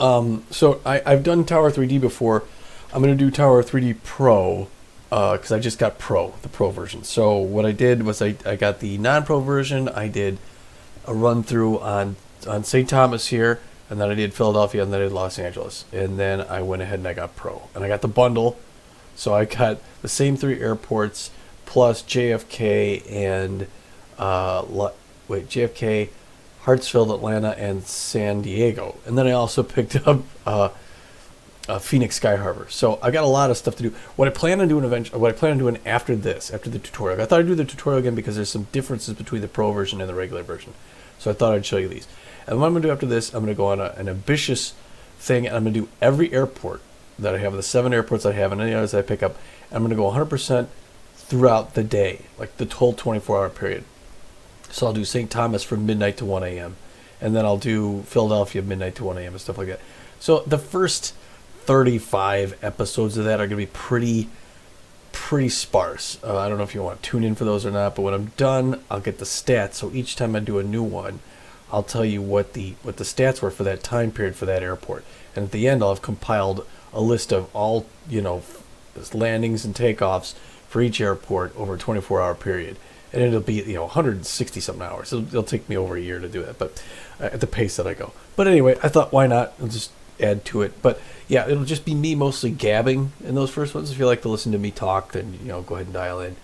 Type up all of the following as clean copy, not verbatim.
So I've done Tower 3D before. I'm going to do Tower 3D Pro because I just got the Pro version. So what I did was I got the non-Pro version. I did a run through on St. Thomas here, and then I did Philadelphia, and then I did Los Angeles. And then I went ahead and I got Pro. And I got the bundle. So I got the same 3 airports plus JFK and JFK, Hartsfield, Atlanta, and San Diego. And then I also picked up Phoenix Sky Harbor. So I got a lot of stuff to do. What I plan on doing after the tutorial. I thought I'd do the tutorial again because there's some differences between the Pro version and the regular version. So I thought I'd show you these. And what I'm going to do after this, I'm going to go on an ambitious thing, and I'm going to do every airport that I have, the 7 airports I have, and any others I pick up. And I'm going to go 100% throughout the day, like the whole 24-hour period. So I'll do St. Thomas from midnight to 1 a.m. And then I'll do Philadelphia midnight to 1 a.m. and stuff like that. So the first 35 episodes of that are going to be pretty sparse. I don't know if you want to tune in for those or not, but when I'm done, I'll get the stats. So each time I do a new one, I'll tell you what the stats were for that time period for that airport. And at the end, I'll have compiled a list of all, landings and takeoffs for each airport over a 24-hour period. And it'll be, 160 something hours. It'll take me over a year to do that, but at the pace that I go. But anyway, I thought, why not? I'll just add to it. But yeah, it'll just be me mostly gabbing in those first ones. If you like to listen to me talk, then go ahead and dial in.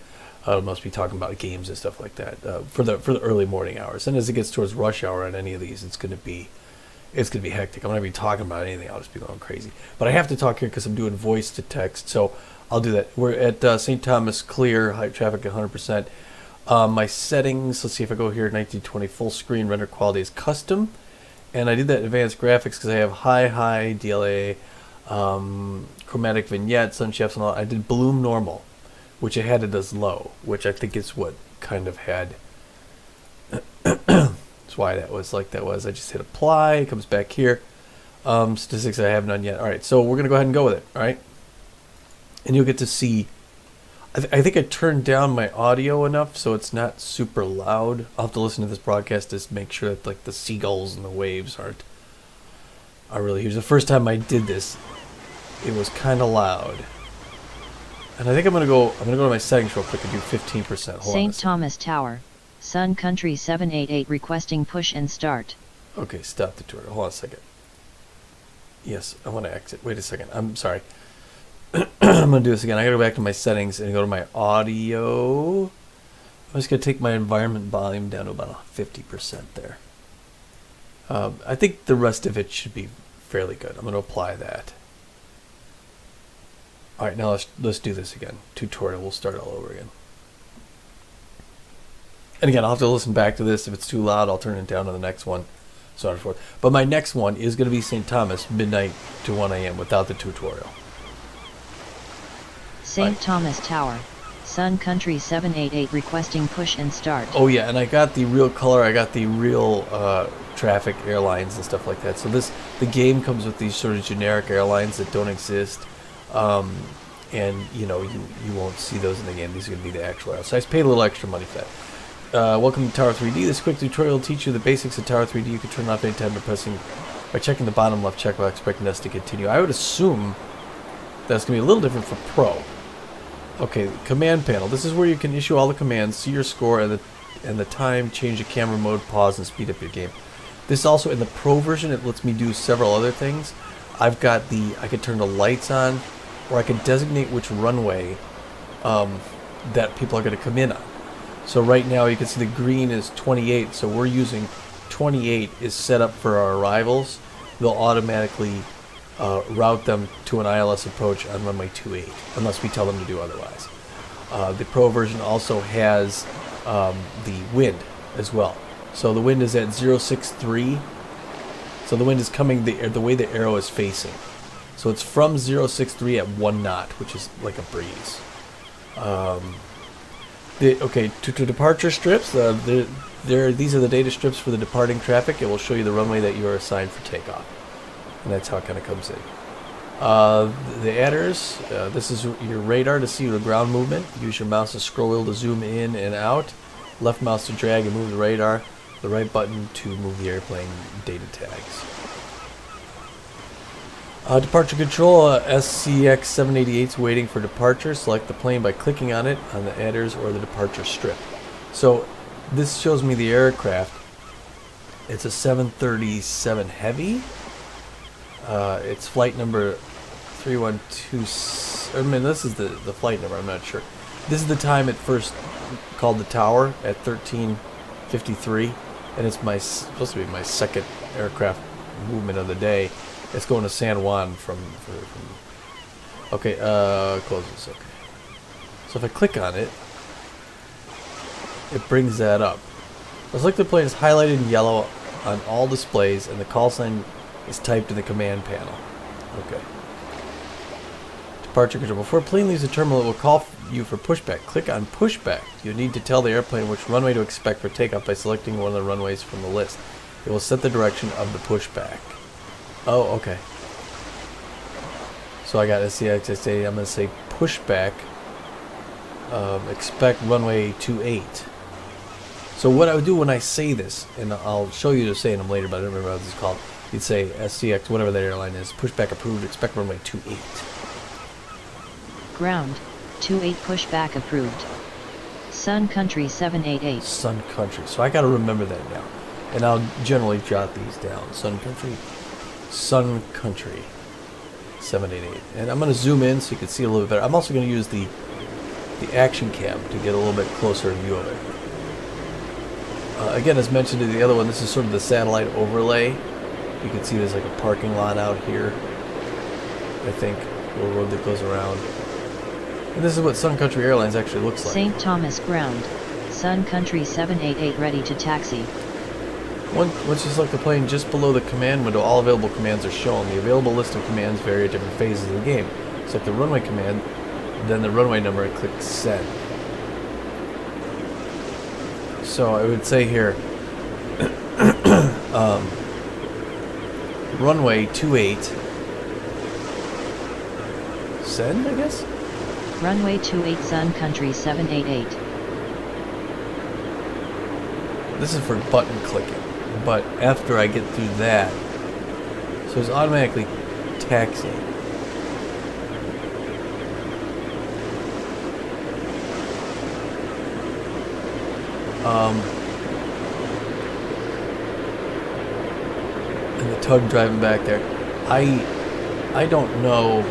I must be talking about games and stuff like that for the early morning hours. And as it gets towards rush hour on any of these, it's gonna be hectic. I'm not gonna be talking about anything. I'll just be going crazy. But I have to talk here because I'm doing voice to text, so I'll do that. We're at St. Thomas, clear, high traffic 100%. My settings, let's see if I go here, 1920 full screen, render quality is custom. And I did that in advanced graphics because I have high DLA, chromatic vignette, sun shafts and all. I did bloom normal, which I had it as low, which I think is what kind of had, that's why that was like that was. I just hit apply, it comes back here. Statistics I have none yet. All right, so we're going to go ahead and go with it, all right? And you'll get to see, I think I turned down my audio enough so it's not super loud. I'll have to listen to this broadcast to make sure that like the seagulls and the waves are really huge. The first time I did this, it was kind of loud. And I think I'm gonna go to my settings real quick and do 15%. St. Thomas Tower, Sun Country 788 requesting push and start. Okay, stop the tutorial. Hold on a second. Yes, I want to exit. Wait a second. I'm sorry. I'm going to do this again. I got to go back to my settings and go to my audio. I'm just going to take my environment volume down to about 50% there. I think the rest of it should be fairly good. I'm going to apply that. All right, now let's do this again. Tutorial. We'll start all over again. And again, I'll have to listen back to this. If it's too loud, I'll turn it down to the next one. So on and forth. But my next one is going to be St. Thomas, midnight to 1 a.m. without the tutorial. St. Thomas Tower, Sun Country 788 requesting push and start. Oh yeah, and I got the real color. I got the real traffic airlines and stuff like that. So the game comes with these sort of generic airlines that don't exist, and you won't see those in the game. These are going to be the actual airlines. So I paid a little extra money for that. Welcome to Tower 3D. This quick tutorial will teach you the basics of Tower 3D. You can turn it off anytime by checking the bottom left checkbox, pressing S to continue. I would assume that's going to be a little different for Pro. Okay, command panel. This is where you can issue all the commands, see your score, and the time, change the camera mode, pause, and speed up your game. This also, in the Pro version, it lets me do several other things. I can turn the lights on, or I can designate which runway that people are going to come in on. So right now, you can see the green is 28, so we're using 28 is set up for our arrivals. They'll automatically route them to an ILS approach on runway 28, unless we tell them to do otherwise. The Pro version also has the wind as well. So the wind is at 063. So the wind is coming the way the arrow is facing. So it's from 063 at 1 knot, which is like a breeze. To departure strips, these are the data strips for the departing traffic. It will show you the runway that you are assigned for takeoff. And that's how it kind of comes in. The adders, this is your radar to see the ground movement. Use your mouse to scroll wheel to zoom in and out. Left mouse to drag and move the radar. The right button to move the airplane data tags. Departure control, SCX 788 is waiting for departure. Select the plane by clicking on it on the adders or the departure strip. So this shows me the aircraft. It's a 737 Heavy. It's flight number 312. I mean, this is the flight number. I'm not sure. This is the time it first called the tower at 13:53, and it's supposed to be my second aircraft movement of the day. It's going to San Juan from okay, close this, okay. So if I click on it, it brings that up. The selected plane is highlighted in yellow on all displays, and the call sign is typed in the command panel. Okay. Departure control. Before a plane leaves the terminal, it will call you for pushback. Click on pushback. You need to tell the airplane which runway to expect for takeoff by selecting one of the runways from the list. It will set the direction of the pushback. Oh, okay. So I got SCX. I'm going to say pushback. Expect runway 28. So what I would do when I say this, and I'll show you to saying them later, but I don't remember what this is called. You'd say SCX, whatever that airline is, pushback approved, expect runway 28. Ground, 28 pushback approved. Sun Country 788. Sun Country. So I got to remember that now. And I'll generally jot these down. Sun Country 788. And I'm going to zoom in so you can see a little bit better. I'm also going to use the action cam to get a little bit closer view of it. Again, as mentioned in the other one, this is sort of the satellite overlay. You can see there's like a parking lot out here, I think, a little road that goes around. And this is what Sun Country Airlines actually looks like. St. Thomas Ground, Sun Country 788 ready to taxi. Once you select the plane, just below the command window, all available commands are shown. The available list of commands vary at different phases of the game. Select the runway command, then the runway number, and click send. So I would say here, runway 28, send, I guess? Runway 28 Sun Country 788. This is for button clicking, but after I get through that, so it's automatically taxiing. And the tug driving back there. I don't know.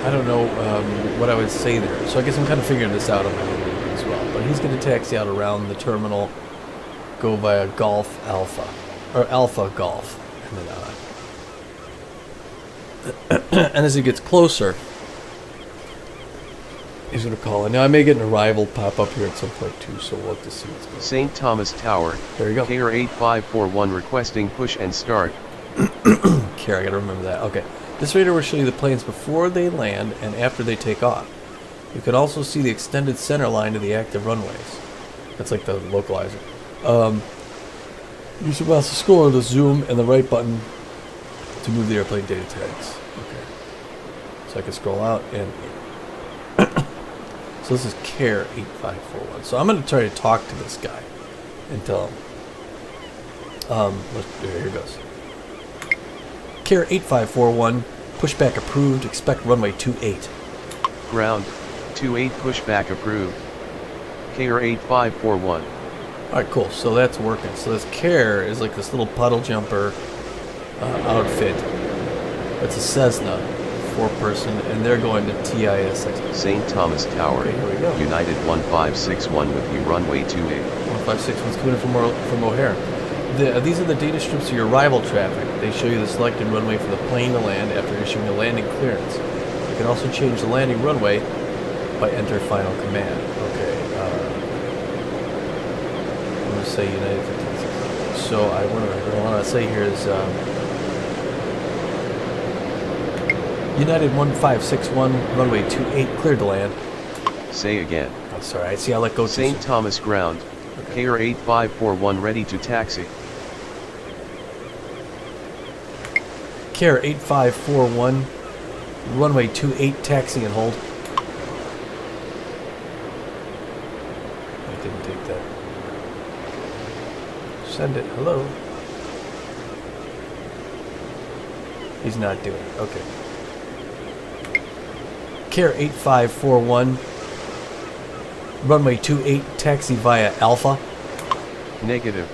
I don't know what I would say there. So I guess I'm kind of figuring this out on my own as well. But he's going to taxi out around the terminal, go via Golf Alpha, or Alpha Golf, and then on. And as he gets closer, he's going to call in. Now, I may get an arrival pop up here at some point, too, so we'll have to see what's going on. St. Thomas Tower. There you go. KR 8541 requesting push and start. Care, I got to remember that. Okay. This radar will show you the planes before they land and after they take off. You can also see the extended center line of the active runways. That's like the localizer. Use the mouse to scroll or the zoom and the right button to move the airplane data tags. Okay. So I can scroll out and so this is CARE 8541. So I'm going to try to talk to this guy and tell him. Here it goes. CARE 8541, pushback approved, expect runway 28. Ground, 28 pushback approved. KR 8541. Alright, cool. So that's working. So this CARE is like this little puddle jumper outfit. It's a Cessna, 4-person, and they're going to TIST. St. Thomas Tower. Okay, here we go. United 1561 with you runway 28. 1561's coming in from O'Hare. These are the data strips of your arrival traffic. They show you the selected runway for the plane to land after issuing a landing clearance. You can also change the landing runway by enter final command. Okay. I'm going to say United 1561. So what I want to say here is United 1561, runway 28, cleared to land. Say again. Oh, sorry, I see I let go too soon. St. Thomas Ground. Okay. KR 8541 ready to taxi. CARE 8541, runway 28, taxi and hold. didn't take that. Send it. Hello. He's not doing it. Okay. Care 8541. Runway 28, taxi via Alpha. Negative.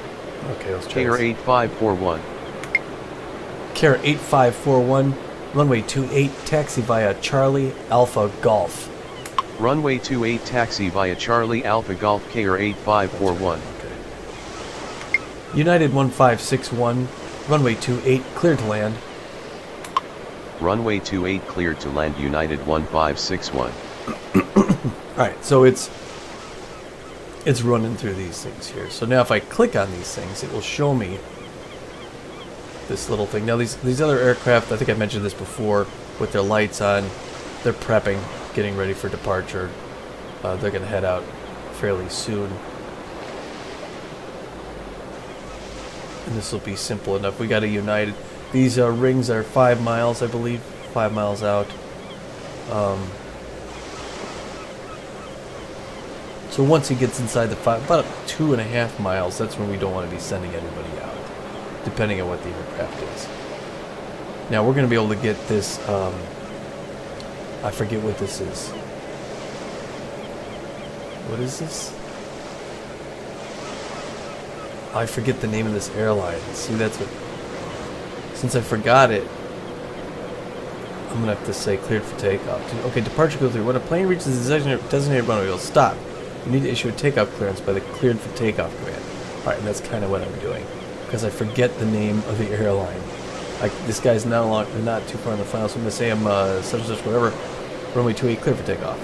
Okay, let's try KR this. 8541. Care 8541. Runway 28, taxi via Charlie Alpha Golf. Runway 28 taxi via Charlie Alpha Golf KR 8541. Okay. United 1561. Runway 28, cleared to land. Runway 28 cleared to land United 1561. Alright, so it's running through these things here. So now if I click on these things, it will show me this little thing. Now these other aircraft, I think I mentioned this before, with their lights on, they're prepping, getting ready for departure. They're going to head out fairly soon. And this will be simple enough. We got a United. These rings are 5 miles, I believe. 5 miles out. So once he gets inside the about 2.5 miles, that's when we don't want to be sending anybody out, depending on what the aircraft is. Now we're going to be able to get this, I forget what this is. What is this? I forget the name of this airline. See, that's what, since I forgot it, I'm going to have to say cleared for takeoff. Okay, departure go through. When a plane reaches the designated runway, it will stop. You need to issue a takeoff clearance by the cleared for takeoff command. Alright, and that's kind of what I'm doing. Because I forget the name of the airline. Like, this guy's not too far in the file, so I'm going to say I'm such and such whatever. Runway 28 cleared for takeoff.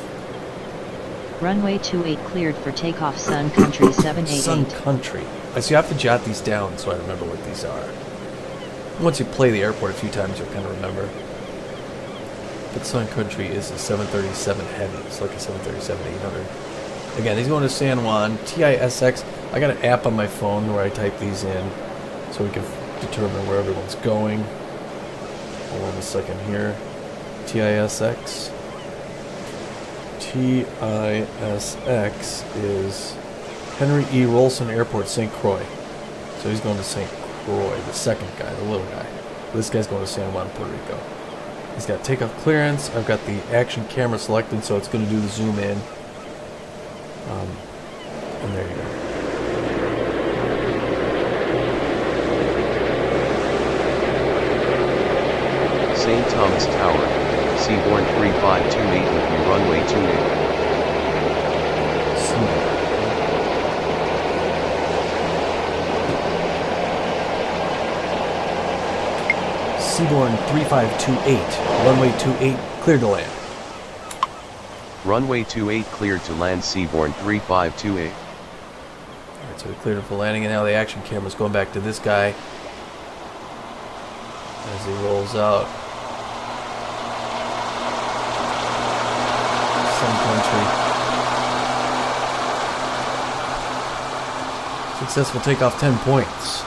Runway 28 cleared for takeoff, Sun Country 788. Sun Country. So you have to jot these down so I remember what these are. Once you play the airport a few times, you'll kind of remember. But Sun Country is a 737 Heavy. It's like a 737-800. Again, he's going to San Juan. TISX. I got an app on my phone where I type these in so we can determine where everyone's going. Hold on a second here. TISX. TISX is Henry E. Rolson Airport, St. Croix. So he's going to St. Croix, the second guy, the little guy. This guy's going to San Juan, Puerto Rico. He's got takeoff clearance. I've got the action camera selected, so it's going to do the zoom in. And there you go. St. Thomas Tower, Seaborne 3528 with you runway 28. Seaborne 3528, runway 28, cleared to land. Runway 28 cleared to land Seaborne 3528. Alright, so we cleared it for landing, and now the action camera's going back to this guy as he rolls out. Sun Country. Successful takeoff, 10 points.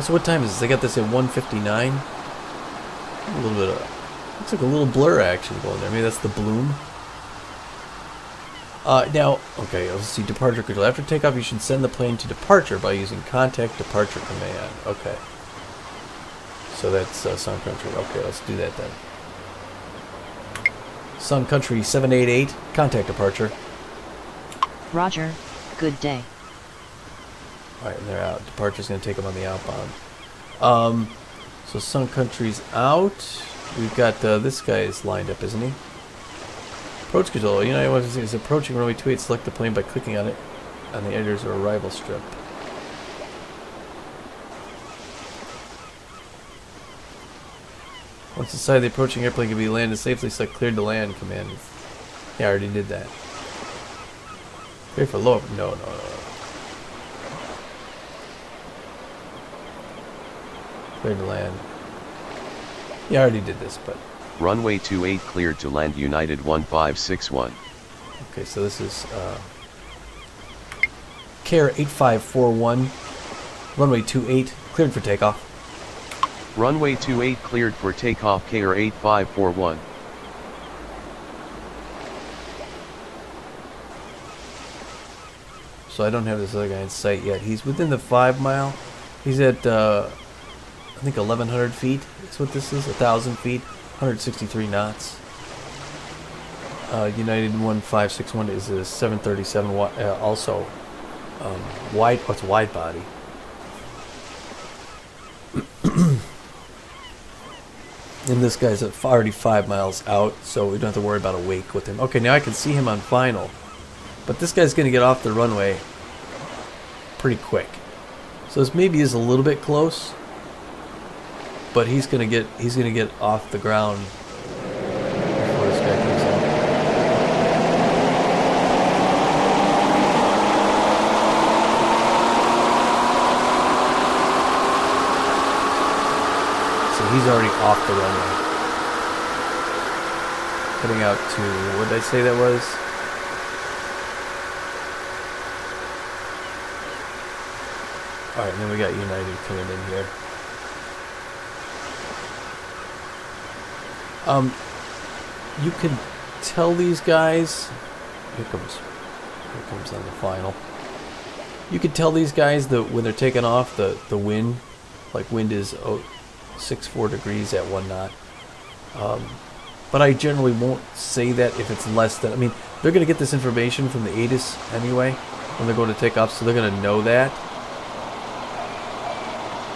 So what time is this? They got this at 1:59. A little bit of, looks like a little blur action going there. Maybe that's the bloom. Now, okay, let's see, departure control. After takeoff, you should send the plane to departure by using contact departure command. Okay. So that's Sun Country. Okay, let's do that then. Sun Country 788, contact departure. Roger, good day. Alright, and they're out. Departure's going to take them on the outbound. So Sun Country's out. We've got this guy is lined up, isn't he? Approach control. United 156 is approaching runway 28. Select the plane by clicking on it on the editor's arrival strip. Once inside, the approaching airplane can be landed safely. Select cleared to land command. Yeah, I already did that. Clear for low. No. Cleared to land. Yeah, I already did this, but... Runway 28 cleared to land United 1561. Okay, so this is Care 8541, runway 28, cleared for takeoff. Runway 28 cleared for takeoff KR 8541. so I don't have this other guy in sight yet. He's within the 5 mile. He's at, I think 1,100 feet is what this is, 1,000 feet, 163 knots. United 1561 is a 737, also wide. What's wide body? And this guy's already 5 miles out, so we don't have to worry about a wake with him. Okay, now I can see him on final, but this guy's going to get off the runway pretty quick. So this maybe is a little bit close, but he's going to get off the ground before this guy comes out. He's already off the runway. Heading out to, what did I say that was? Alright, and then we got United coming in here. You can tell these guys, here comes on the final. You can tell these guys that when they're taking off, the wind, like wind is 6-4 degrees at 1 knot. But I generally won't say that if it's less than, I mean, they're going to get this information from the ATIS anyway when they're going to take off, so they're going to know that.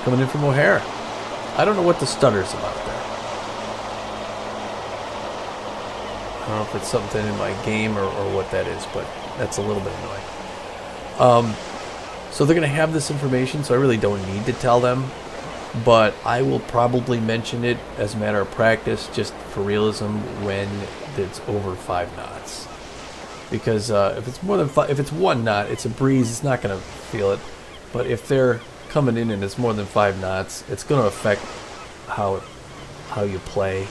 Coming in from O'Hare. I don't know what the stutter's about there. I don't know if it's something in my game or what that is, but that's a little bit annoying. So they're going to have this information, so I really don't need to tell them. But I will probably mention it as a matter of practice, just for realism, when it's over 5 knots. Because if it's more than if it's 1 knot, it's a breeze. It's not going to feel it. But if they're coming in and it's more than 5 knots, it's going to affect how you play,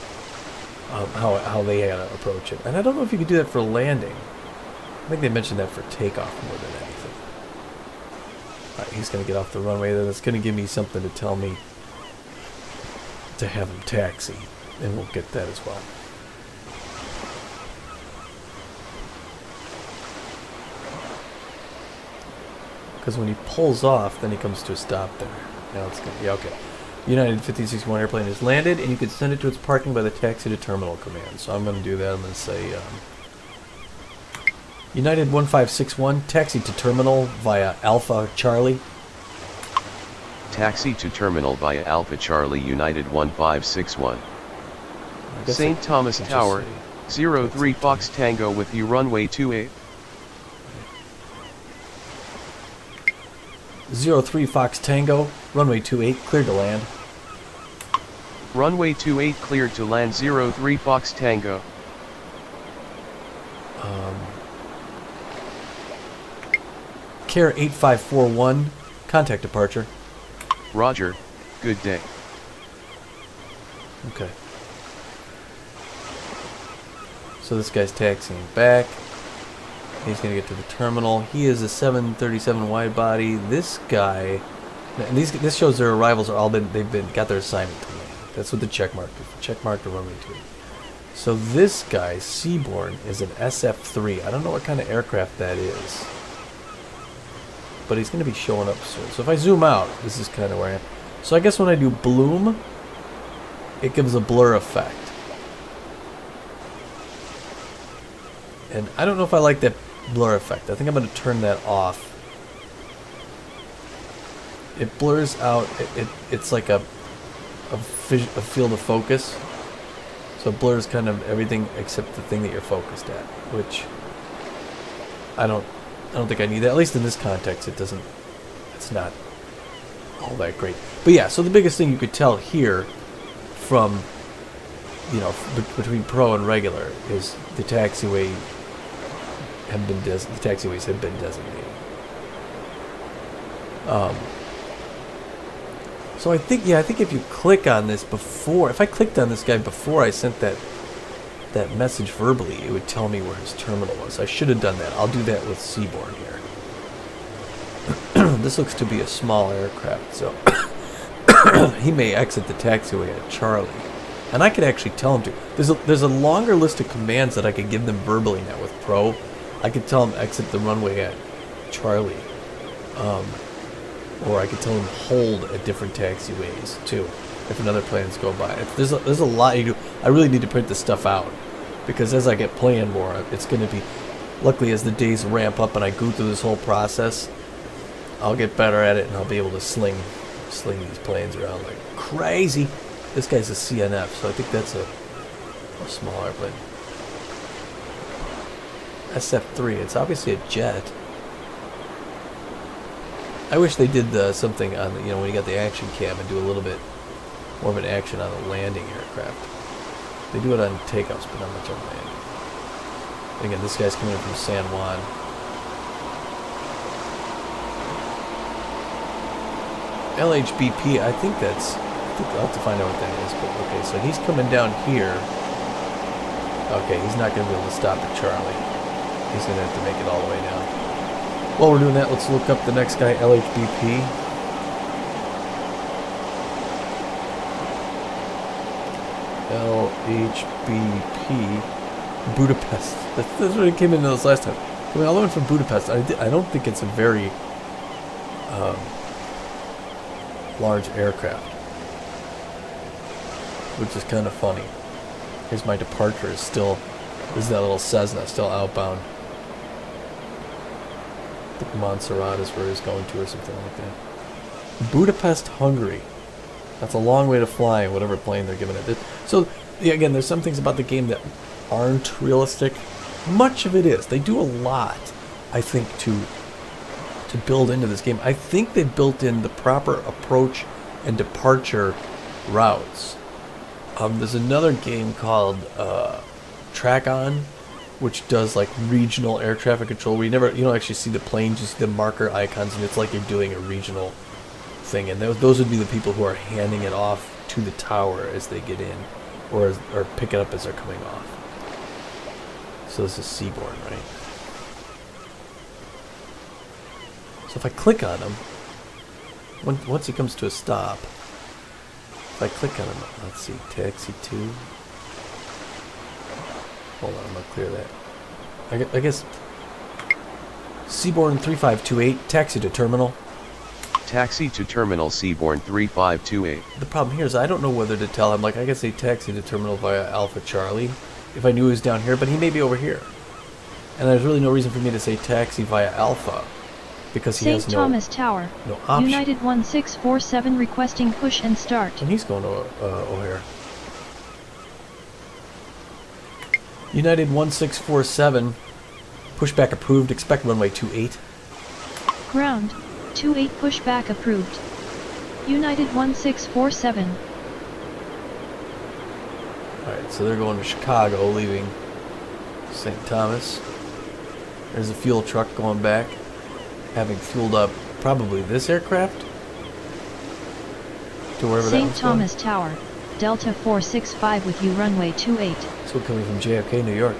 how they approach it. And I don't know if you could do that for landing. I think they mentioned that for takeoff more than anything. All right, he's going to get off the runway. That's going to give me something to tell me to have him taxi, and we'll get that as well. Because when he pulls off, then he comes to a stop there. Now it's going to be okay. United 1561 airplane has landed, and you can send it to its parking by the taxi to terminal command. So I'm going to do that. I'm going to say United 1561, taxi to terminal via Alpha Charlie. Taxi to terminal via Alpha Charlie United 1561. St. Thomas Tower, 03 Fox Tango with you runway 28. 03 Fox Tango, runway 28, cleared to land. Runway 28 cleared to land 03 Fox Tango. Care 8541, contact departure. Roger, good day. Okay. So this guy's taxiing back. He's going to get to the terminal. He is a 737 wide body. This guy, and this shows their arrivals are all got their assignment to land. That's what the check mark is. Check mark to runway 2. So this guy, Seaborn, is an SF-3. I don't know what kind of aircraft that is, but he's going to be showing up soon. So if I zoom out, this is kind of where I am. So I guess when I do bloom, it gives a blur effect. And I don't know if I like that blur effect. I think I'm going to turn that off. It blurs out. It's like a field of focus. So it blurs kind of everything except the thing that you're focused at, which I don't think I need that. At least in this context, it's not all that great. But yeah, so the biggest thing you could tell here from, between Pro and regular is the taxiways have been designated. So I think if you click on this if I clicked on this guy before I sent that message verbally, it would tell me where his terminal was. I should have done that. I'll do that with Seaborn here. This looks to be a small aircraft, so he may exit the taxiway at Charlie. And I could actually tell him to. There's a longer list of commands that I could give them verbally now with Pro. I could tell him exit the runway at Charlie. Or I could tell him hold at different taxiways too, if another plane's go by. There's a lot you do. I really need to print this stuff out, because as I get playing more, it's going to be, luckily as the days ramp up and I go through this whole process, I'll get better at it and I'll be able to sling these planes around like crazy. This guy's a CNF, so I think that's a small airplane. SF-3, it's obviously a jet. I wish they did something on the, when you got the action cam and do a little bit more of an action on the landing aircraft. They do it on takeoffs, but not much on landing. And again, this guy's coming in from San Juan. LHBP, I think I'll have to find out what that is, but okay, so he's coming down here. Okay, he's not going to be able to stop at Charlie. He's going to have to make it all the way down. While we're doing that, let's look up the next guy, LHBP. LHBP Budapest. That's what it came into this last time. Coming all the way from Budapest. I don't think it's a very large aircraft, which is kind of funny. Here's my departure. This is that little Cessna still outbound. I think Montserrat is where he's going to, or something like that. Budapest, Hungary. That's a long way to fly, whatever plane they're giving it. So, yeah, again, there's some things about the game that aren't realistic. Much of it is. They do a lot, I think, to build into this game. I think they built in the proper approach and departure routes. There's another game called Track On, which does like regional air traffic control, where you don't actually see the planes, you see the marker icons, and it's like you're doing a regional thing. And those would be the people who are handing it off to the tower as they get in, or pick it up as they're coming off. So this is Seaborn, right? So if I click on him, once he comes to a stop, if I click on him, let's see, taxi 2. Hold on, I'm going to clear that. I guess Seaborn 3528, taxi to terminal. Taxi to terminal Seaborn 3528. The problem here is I don't know whether to tell him, like I could say taxi to terminal via Alpha Charlie if I knew he was down here, but he may be over here. And there's really no reason for me to say taxi via Alpha, because he has St. Thomas Tower, no option. United 1647 requesting push and start. And he's going to O'Hare. United 1647, pushback approved, expect runway 28. Ground, 28 pushback approved. United 1647. Alright, so they're going to Chicago, leaving St. Thomas. There's a fuel truck going back, having fueled up probably this aircraft to wherever that St. was Thomas going. Tower, Delta 465 with you runway 28. So coming from JFK, New York.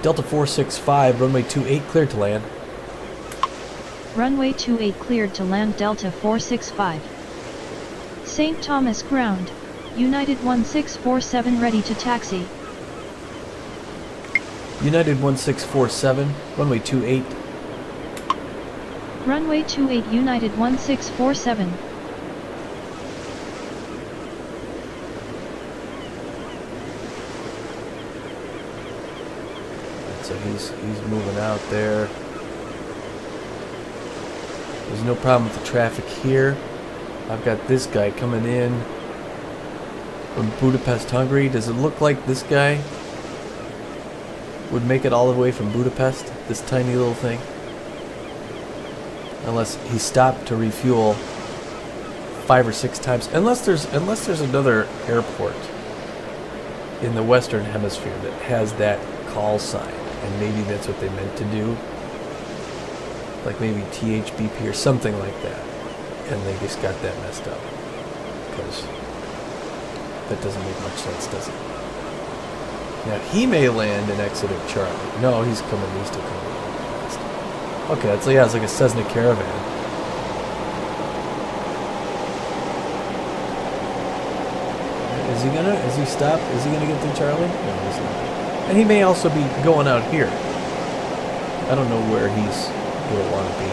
Delta 465, runway 28, cleared to land. Runway 28 cleared to land Delta 465. St. Thomas ground, United 1647 ready to taxi. United 1647, runway 28. Runway 28 United 1647. So he's moving out there. There's no problem with the traffic here. I've got this guy coming in from Budapest, Hungary. Does it look like this guy would make it all the way from Budapest? This tiny little thing? Unless he stopped to refuel 5 or 6 times. Unless there's another airport in the Western Hemisphere that has that call sign. And maybe that's what they meant to do. Like maybe THBP or something like that. And they just got that messed up. Because that doesn't make much sense, does it? Now he may land and exit at Charlie. No, he's still coming fast. Okay, so yeah, it's like a Cessna Caravan. Is he stop? Is he gonna get to Charlie? No, he's not. And he may also be going out here. I don't know where he's gonna want to be.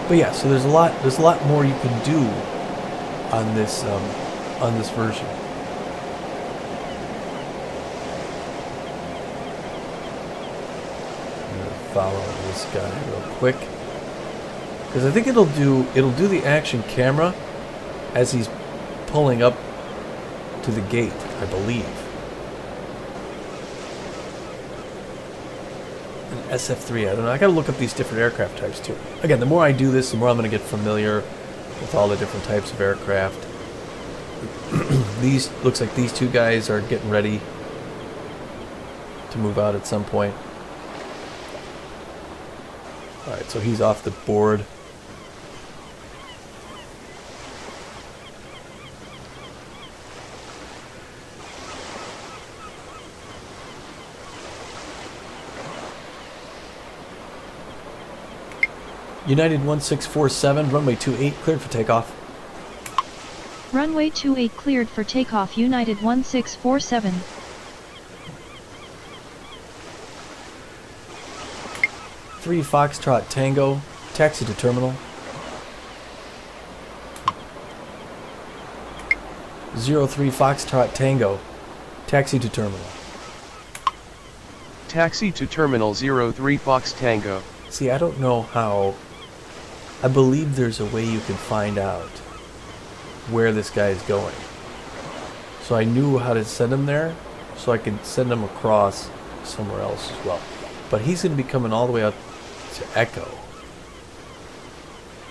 But yeah, so there's a lot more you can do on this version. I'm gonna follow this guy real quick because I think it'll do the action camera as he's pulling up to the gate, I believe. An SF-3, I don't know. I gotta look up these different aircraft types too. Again, the more I do this, the more I'm gonna get familiar with all the different types of aircraft. Looks like these two guys are getting ready to move out at some point. Alright, so he's off the board. United 1647, runway 28, cleared for takeoff. Runway 28 cleared for takeoff. United 1647. Three Foxtrot Tango, taxi to terminal. 03 Foxtrot Tango, taxi to terminal. Taxi to Terminal 03 Fox Tango. See, I don't know how. I believe there's a way you can find out where this guy is going. So I knew how to send him there, so I could send him across somewhere else as well. But he's going to be coming all the way up to Echo,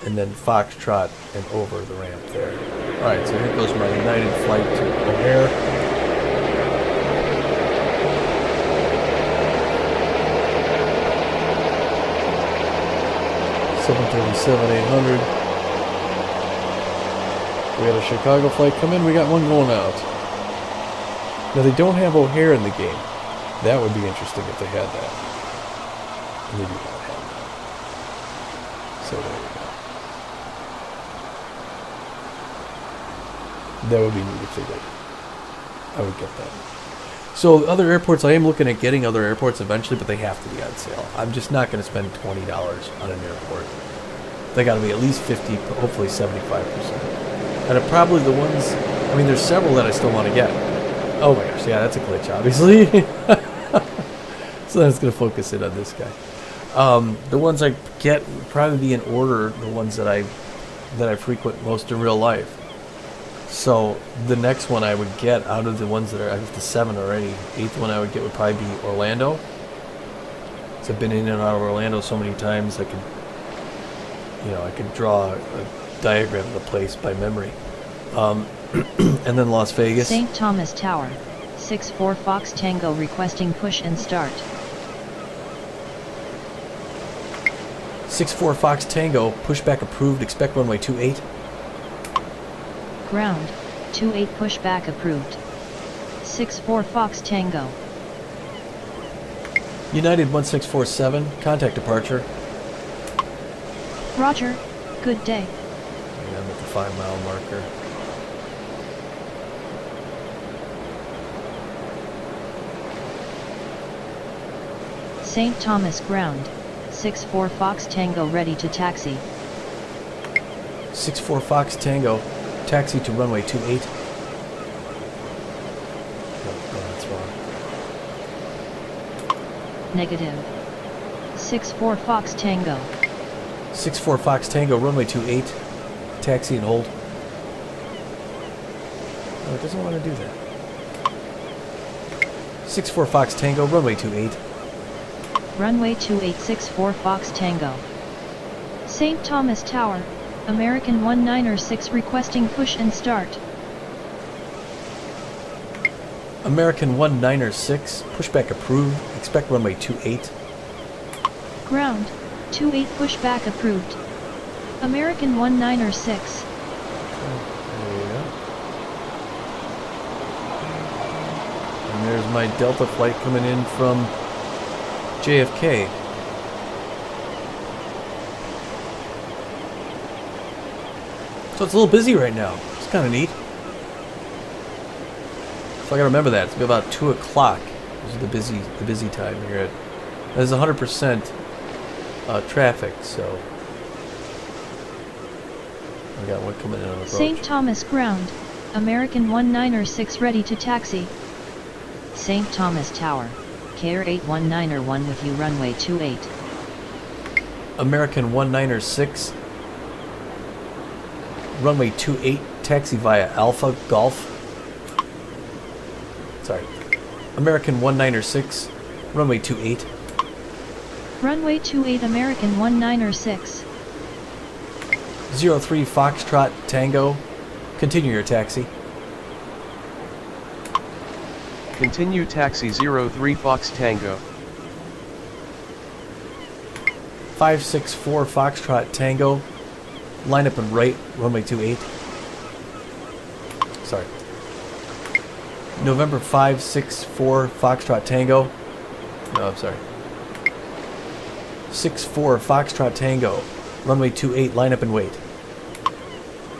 and then Foxtrot and over the ramp there. Alright, so here goes my United flight to O'Hare. $737-800. We got a Chicago flight come in, we got one going out. Now they don't have O'Hare in the game. That would be interesting if they had that. And they do not have that. So there you go. That would be neat if they did. I would get that. So other airports, I am looking at getting other airports eventually, but they have to be on sale. I'm just not going to spend $20 on an airport. They got to be at least 50, hopefully 75%. And probably the ones, I mean, there's several that I still want to get. Oh my gosh, yeah, that's a glitch, obviously. So that's going to focus in on this guy. The ones I get would probably be in order, the ones that I frequent most in real life. So the next one I would get out of the ones that are, I have the 7 already, 8th one I would get would probably be Orlando. So I've been in and out of Orlando so many times I could draw a diagram of the place by memory. And then Las Vegas. St. Thomas Tower, 64 Fox Tango requesting push and start. 64 Fox Tango, pushback approved, expect runway 28. Ground, 28 pushback approved. 64 Fox Tango. United 1647, contact departure. Roger, good day. And I'm at the 5-mile marker. St. Thomas ground, 64 Fox Tango ready to taxi. 64 Fox Tango, taxi to runway 28. No, that's wrong. Negative. 64 Fox Tango. 64 Fox Tango, runway 28, taxi and hold. No, it doesn't want to do that. 64 Fox Tango, runway 28. Runway 2864 Fox Tango. St. Thomas Tower, American 196 requesting push and start. American 196, pushback approved, expect runway 28. Ground, 28 pushback approved. American 196. There you go. And there's my Delta flight coming in from JFK. So it's a little busy right now. It's kind of neat. So I gotta remember that. It's gonna be about 2 o'clock This is the busy time here. There's 100% traffic, so I got one coming in on approach. St. Thomas ground, American 196 ready to taxi. St. Thomas Tower, KAIR 819er1 with you runway 28. American 196, runway 28, taxi via Alpha Golf. Sorry. American 196, runway 28. Runway 28 American 196. 03 Foxtrot Tango, continue your taxi. Continue taxi 03 Fox Tango. 564 Foxtrot Tango, line up and right, runway 28. Sorry. November 564 Foxtrot Tango. No, I'm sorry. 64 Foxtrot Tango, runway 28, line up and wait.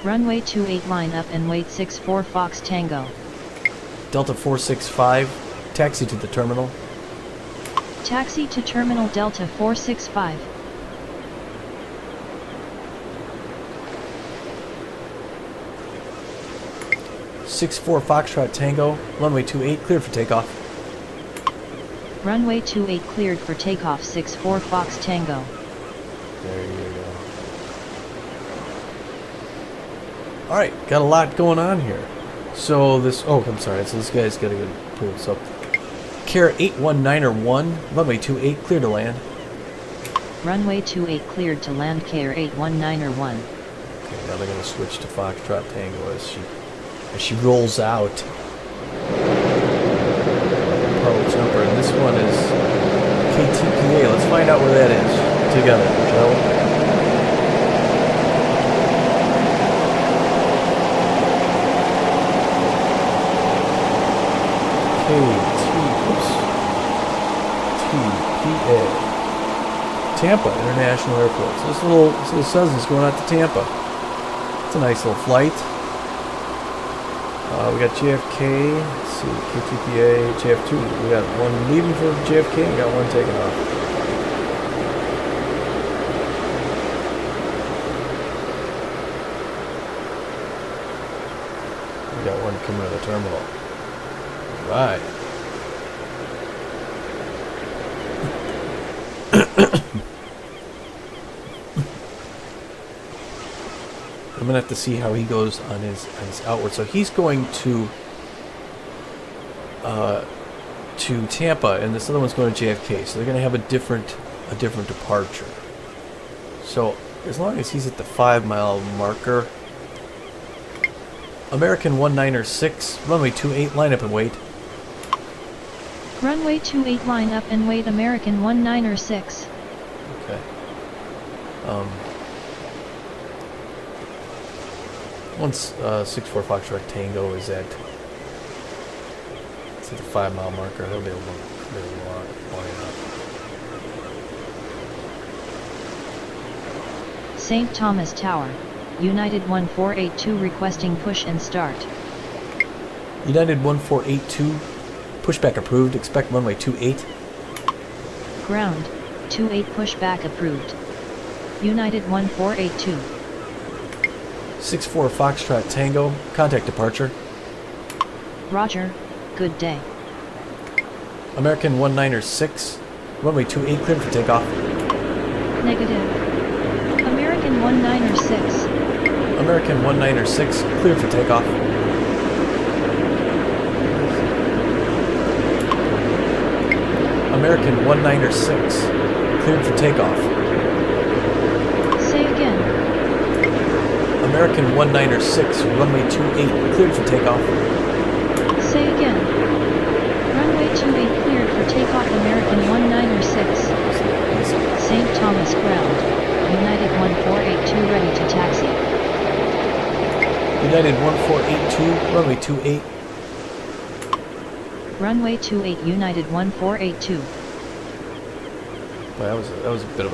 Runway 28 line up and wait 64 Fox Tango. Delta 465, taxi to the terminal. Taxi to terminal Delta 465. Six-four Foxtrot Tango, runway 28, cleared for takeoff. Runway 28 cleared for takeoff 64 Fox Tango. There you go. Alright, got a lot going on here. So this, oh, I'm sorry, so this guy's got to get pulled. So, KAIR 819er1, runway 28, clear to land. Runway 28 cleared to land KAIR 819er1. Okay, now they're going to switch to Foxtrot Tango as she rolls out. Pearl Jumper, and this one is KTPA. Let's find out where that is together, shall we? KTPA. Tampa International Airport. So this little says it's going out to Tampa. It's a nice little flight. We got JFK, let's see, KTPA, JF2. We got one leaving for JFK, we got one taking off. We got one coming to the terminal. Right. I'm gonna have to see how he goes on his outward. So he's going to Tampa, and this other one's going to JFK. So they're gonna have a different departure. So as long as he's at the 5-mile marker, American 196, runway 28, line up and wait. Runway 28 line up and wait American 196. Okay. Once 64 Foxtrot Tango is at the 5-mile marker, they'll be able to line up. St. Thomas Tower, United 1482 requesting push and start. United 1482, pushback approved, expect runway 28. Ground, 28 pushback approved. United 1482. 64 Foxtrot Tango, contact departure. Roger, good day. American 196, runway 28, cleared for takeoff. Negative. American 196. American 196, cleared for takeoff. American 196, cleared for takeoff. Say again. American 196, runway 28, cleared for takeoff. Say again. Runway 28 cleared for takeoff American 196. St. Thomas ground, United 1482 ready to taxi. United 1482, runway 28. Runway 28 United 1482. Well, that was a bit of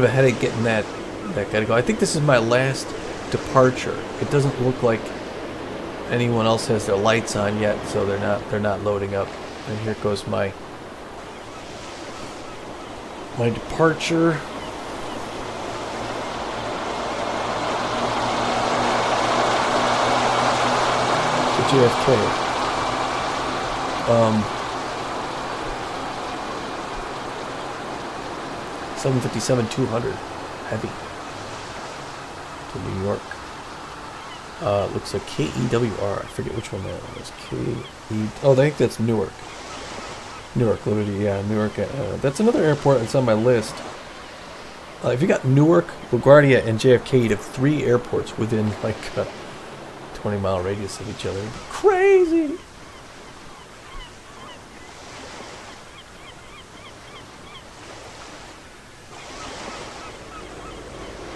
a headache getting that guy to go. I think this is my last departure. It doesn't look like anyone else has their lights on yet, so they're not loading up. And here goes my departure. To JFK. 757-200 heavy to New York. Looks like KEWR. I forget which one that was. Oh, I think that's Newark. Newark, Liberty, yeah, Newark. That's another airport that's on my list. If you got Newark, LaGuardia, and JFK, you'd have 3 airports within like a 20-mile radius of each other. It'd be crazy.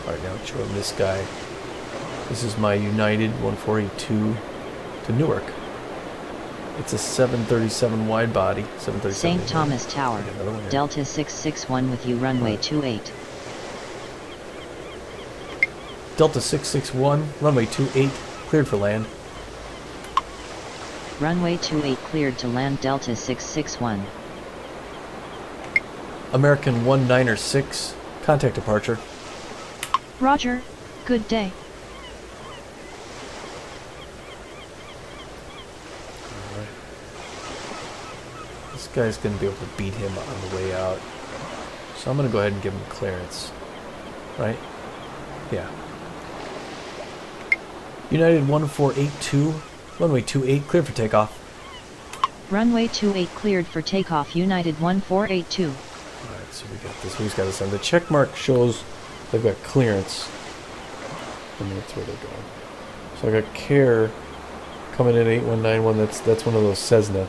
Alright, now show him this guy. This is my United 1482 to Newark. It's a 737 wide body. 737. St. Thomas Tower, Delta 661 with you, runway 28. Delta 661, runway 28, cleared for land. Runway 28 cleared to land, Delta 661. American 196, contact departure. Roger, good day. Alright. This guy's going to be able to beat him on the way out. So I'm going to go ahead and give him clearance. Right? Yeah. United 1482, runway 28, cleared for takeoff. Runway 28 cleared for takeoff, United 1482. Alright, so we got this. Who's got this on? The check mark shows they've got clearance. And that's where they're going. So I got Care coming in 8191. That's one of those Cessna.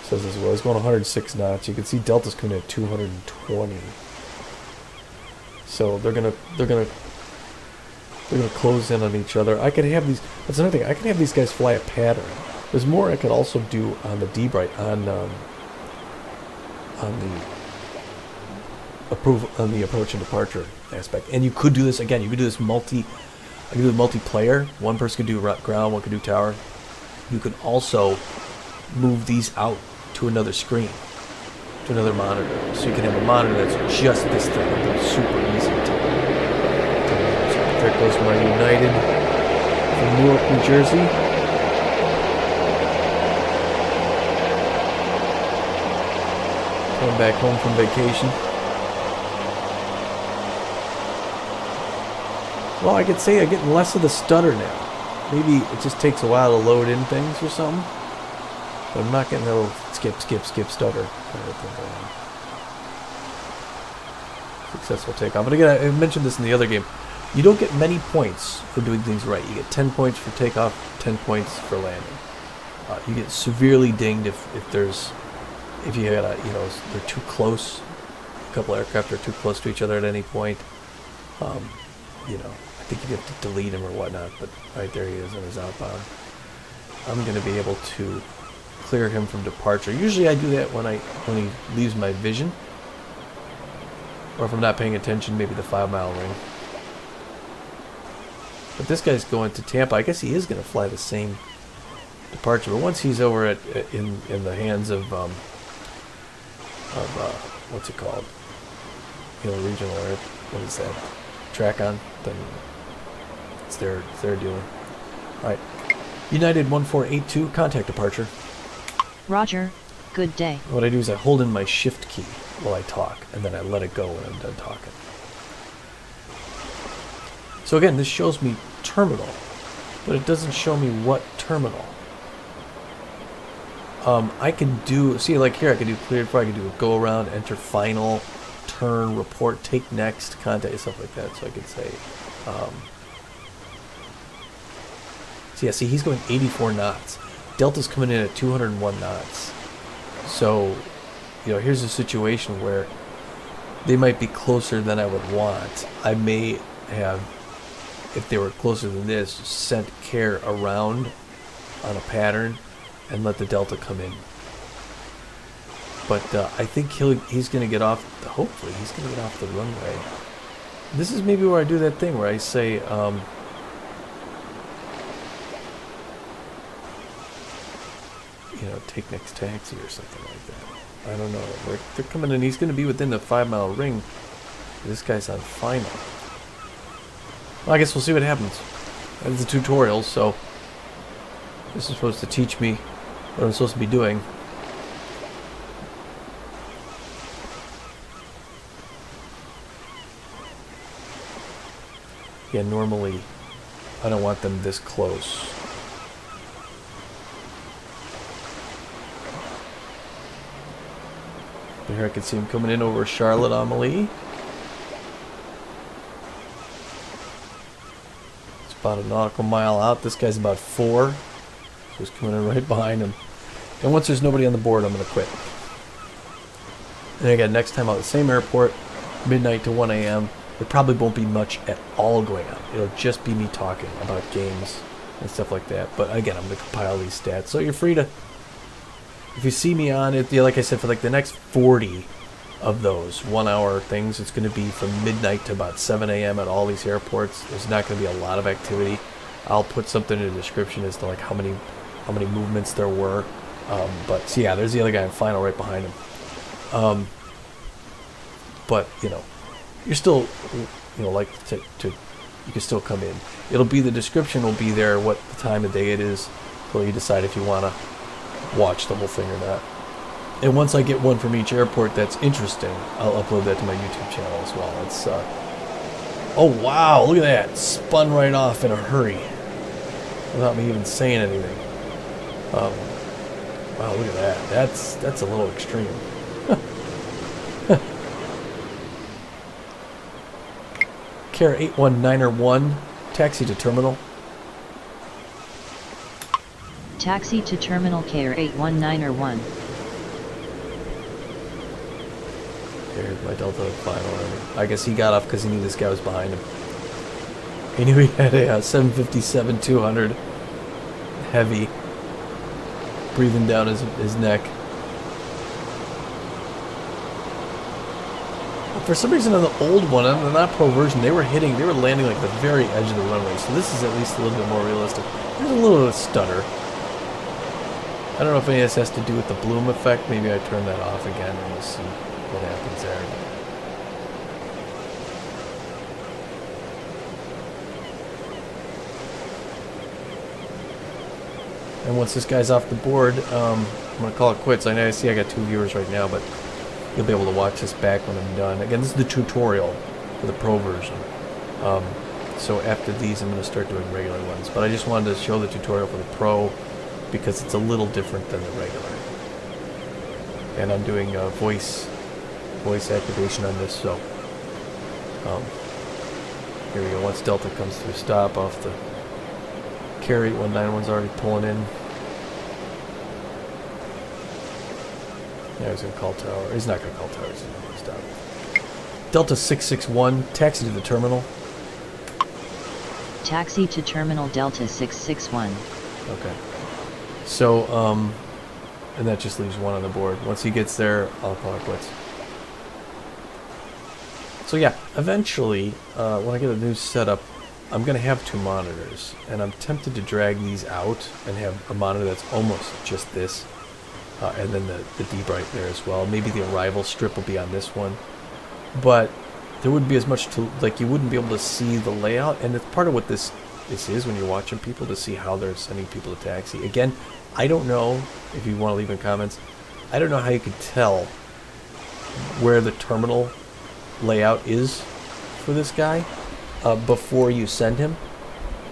Says as well. It's going 106 knots. You can see Delta's coming in at 220. So they're gonna close in on each other. I could have these. That's another thing. I could have these guys fly a pattern. There's more I could also do on the debright on the approach and departure aspect. And you could do this again. You could do this I could do the multiplayer. One person could do ground, one could do tower. You could also move these out to another screen, to another monitor. So you can have a monitor that's just this thing. It's super easy to. So there goes my United from Newark, New Jersey. Coming back home from vacation. Well, I could say I'm getting less of the stutter now. Maybe it just takes a while to load in things or something. But I'm not getting a little skip stutter kind of thing going on. Successful takeoff. But again, I mentioned this in the other game. You don't get many points for doing things right. You get 10 points for takeoff, 10 points for landing. You get severely dinged if you had they're too close. A couple aircraft are too close to each other at any point. I think you have to delete him or whatnot, but right there he is on his outbound. I'm going to be able to clear him from departure. Usually I do that when he leaves my vision, or if I'm not paying attention, maybe the 5-mile ring. But this guy's going to Tampa. I guess he is going to fly the same departure, but once he's over in the hands of what's it called? Regional Air. What is that? Track-on, then it's their deal. Alright. United 1482, contact departure. Roger, good day. What I do is I hold in my shift key while I talk, and then I let it go when I'm done talking. So again, this shows me terminal, but it doesn't show me what terminal. I can do, see, like here I can do cleared for, I can do a go around, enter final, turn, report, take next, contact, stuff like that. So I could say, see, he's going 84 knots. Delta's coming in at 201 knots. So, here's a situation where they might be closer than I would want. I may have, if they were closer than this, sent Care around on a pattern and let the Delta come in. But I think he's going to get off, hopefully he's going to get off the runway. This is maybe where I do that thing where I say, take next taxi or something like that. I don't know. They're coming in. He's going to be within the 5-mile ring. This guy's on final. Well, I guess we'll see what happens. It's a tutorial, so this is supposed to teach me what I'm supposed to be doing. Yeah, normally I don't want them this close. But here I can see him coming in over Charlotte Amelie. It's about a nautical mile out. This guy's about 4. So he's coming in right behind him. And once there's nobody on the board, I'm going to quit. And again, next time out, the same airport, midnight to 1 a.m. There probably won't be much at all going on. It'll just be me talking about games and stuff like that. But again, I'm going to compile these stats. So you're free to, if you see me on it, like I said, for like the next 40 of those 1-hour things, it's going to be from midnight to about 7 a.m. at all these airports. There's not going to be a lot of activity. I'll put something in the description as to like how many movements there were. But so yeah, there's the other guy in final right behind him. But you're still, like you can still come in. It'll be, the description will be there, what the time of day it is, so you decide if you want to watch the whole thing or not. And once I get one from each airport that's interesting, I'll upload that to my YouTube channel as well. It's, oh wow, look at that, spun right off in a hurry, without me even saying anything. Wow, look at that, that's a little extreme. Care 819er1, taxi to terminal. Taxi to terminal Care 819er1. There's my Delta final. I guess he got off because he knew this guy was behind him. He knew he had a 757-200 heavy breathing down his neck. For some reason on the old one, on the not pro version, they were landing like the very edge of the runway. So this is at least a little bit more realistic. There's a little bit of stutter. I don't know if any of this has to do with the bloom effect. Maybe I turn that off again and we'll see what happens there. And once this guy's off the board, I'm going to call it quits. I see I got 2 viewers right now, but you'll be able to watch this back when I'm done. Again, this is the tutorial for the pro version. So after these, I'm going to start doing regular ones. But I just wanted to show the tutorial for the pro because it's a little different than the regular. And I'm doing voice activation on this. So here we go. Once Delta comes to a stop off the Care 819's already pulling in. Yeah, he's going to call tower. He's not going to call tower. He's going to stop. Delta 661, taxi to the terminal. Taxi to terminal Delta 661. Okay. So, and that just leaves one on the board. Once he gets there, I'll call it quits. So yeah, eventually, when I get a new setup, I'm going to have 2 monitors. And I'm tempted to drag these out and have a monitor that's almost just this. And then the D-Bright there as well. Maybe the arrival strip will be on this one. But there wouldn't be as much to, like, you wouldn't be able to see the layout. And it's part of what this is when you're watching people, to see how they're sending people to taxi. Again, I don't know, if you want to leave in comments, I don't know how you could tell where the terminal layout is for this guy before you send him.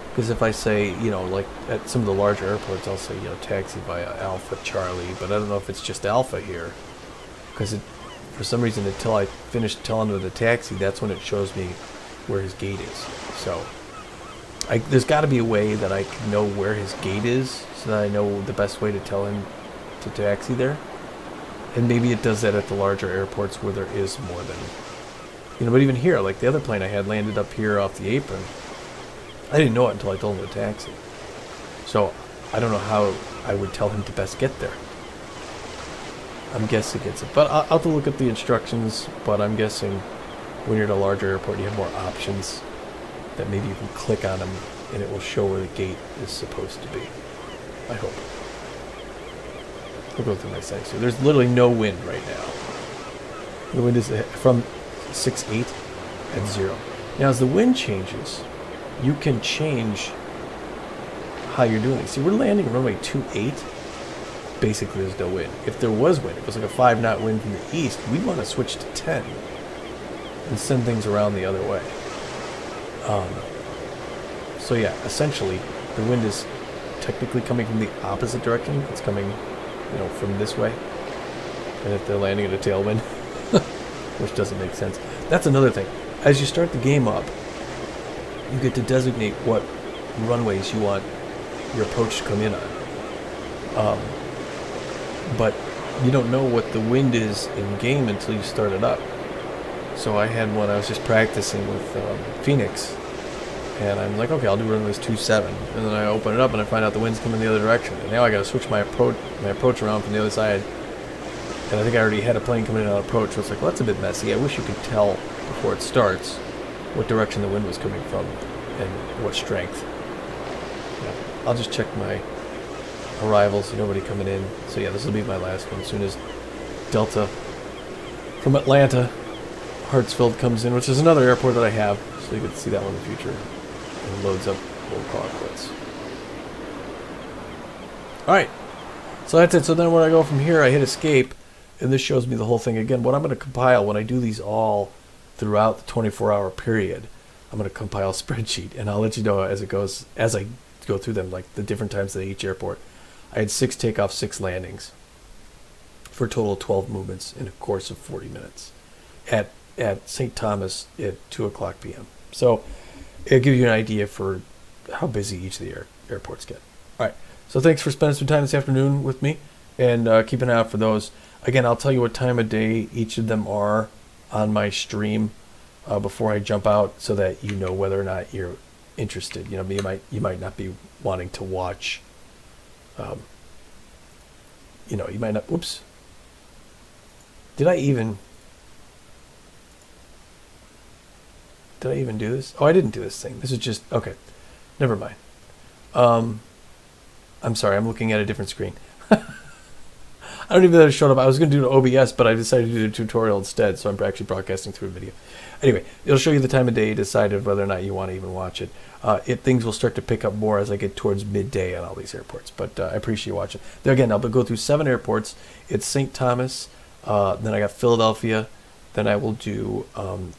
Because if I say, like at some of the larger airports, I'll say, taxi via Alpha Charlie, but I don't know if it's just Alpha here. Because for some reason, until I finish telling him the taxi, that's when it shows me where his gate is. So there's got to be a way that I can know where his gate is, so that I know the best way to tell him to taxi there. And maybe it does that at the larger airports where there is more than, but even here, like the other plane I had landed up here off the apron, I didn't know it until I told him to taxi. So I don't know how I would tell him to best get there. I'm guessing it's but I'll have to look at the instructions, but I'm guessing when you're at a larger airport you have more options that maybe you can click on them and it will show where the gate is supposed to be. I hope. I'll go through my settings here. There's literally no wind right now. The wind is from 6.8 at 0. Now, as the wind changes, you can change how you're doing it. See, we're landing runway 28. Basically, there's no wind. If there was wind, if it was like a 5-knot wind from the east, we'd want to switch to 10 and send things around the other way. So yeah, essentially, the wind is technically coming from the opposite direction. It's coming, from this way. And if they're landing at a tailwind, which doesn't make sense. That's another thing. As you start the game up, you get to designate what runways you want your approach to come in on. But you don't know what the wind is in game until you start it up. So I had one, I was just practicing with Phoenix, and I'm like, okay, I'll do runways 27, and then I open it up and I find out the wind's coming the other direction, and now I got to switch my approach around from the other side, and I think I already had a plane coming in on approach, so it's like, well, that's a bit messy. I wish you could tell before it starts what direction the wind was coming from and what strength. Yeah, I'll just check my arrivals, nobody coming in. So yeah, this will be my last one. As soon as Delta from Atlanta, Hartsfield comes in, which is another airport that I have, so you get to see that one in the future. And loads up, we'll call it quits. Alright, so that's it. So then when I go from here, I hit escape, and this shows me the whole thing again. What I'm going to compile when I do these all throughout the 24-hour period, I'm going to compile a spreadsheet, and I'll let you know as it goes, as I go through them, like the different times at each airport. I had 6 takeoffs, 6 landings, for a total of 12 movements in a course of 40 minutes at St. Thomas at 2 o'clock p.m. So it'll give you an idea for how busy each of the airports get. All right, so thanks for spending some time this afternoon with me, and keep an eye out for those. Again, I'll tell you what time of day each of them are on my stream before I jump out, so that you know whether or not you're interested. You might not be wanting to watch. You might not. Whoops. Did I even do this? Oh, I didn't do this thing. This is just okay. Never mind. I'm sorry. I'm looking at a different screen. I don't even know that it showed up. I was going to do an OBS, but I decided to do the tutorial instead, so I'm actually broadcasting through a video. Anyway, it'll show you the time of day, decided whether or not you want to even watch it. Things will start to pick up more as I get towards midday on all these airports, but I appreciate you watching. There again, I'll go through 7 airports. It's St. Thomas, then I got Philadelphia, then I will do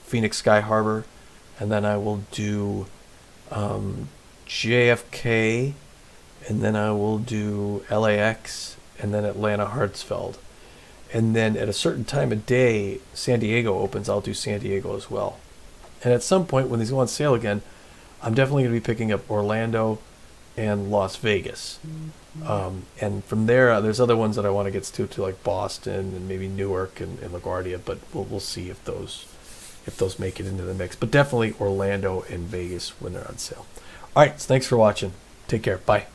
Phoenix Sky Harbor, and then I will do JFK, and then I will do LAX, and then Atlanta Hartsfield. And then at a certain time of day, San Diego opens, I'll do San Diego as well. And at some point when these go on sale again, I'm definitely going to be picking up Orlando and Las Vegas. And from there, there's other ones that I want to get to like Boston and maybe Newark and LaGuardia, but we'll see if those make it into the mix. But definitely Orlando and Vegas when they're on sale. All right, so thanks for watching. Take care. Bye.